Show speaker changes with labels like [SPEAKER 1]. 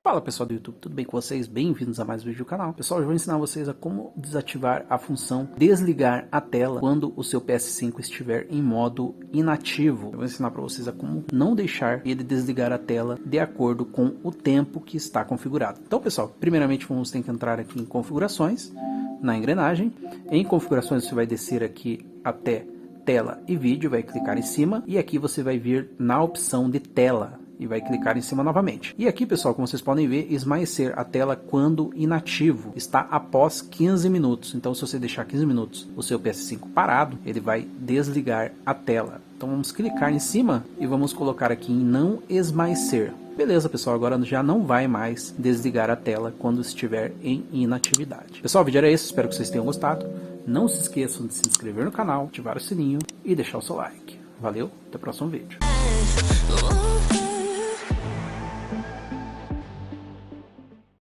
[SPEAKER 1] Fala pessoal do YouTube, tudo bem com vocês? Bem-vindos a mais um vídeo do canal. Pessoal, eu vou ensinar vocês a como desativar a função desligar a tela quando o seu PS5 estiver em modo inativo. Eu vou ensinar para vocês a como não deixar ele desligar a tela de acordo com o tempo que está configurado. Então pessoal, primeiramente vamos ter que entrar aqui em configurações, na engrenagem. Em configurações você vai descer aqui até tela e vídeo, vai clicar em cima e aqui você vai vir na opção de tela e vai clicar em cima novamente. E aqui pessoal, como vocês podem ver, esmaecer a tela quando inativo está após 15 minutos. Então se você deixar 15 minutos o seu PS5 parado, ele vai desligar a tela. Então vamos clicar em cima e vamos colocar aqui em não esmaecer. Beleza pessoal, agora já não vai mais desligar a tela quando estiver em inatividade. Pessoal, o vídeo era esse, espero que vocês tenham gostado. Não se esqueçam de se inscrever no canal, ativar o sininho e deixar o seu like. Valeu, até o próximo vídeo.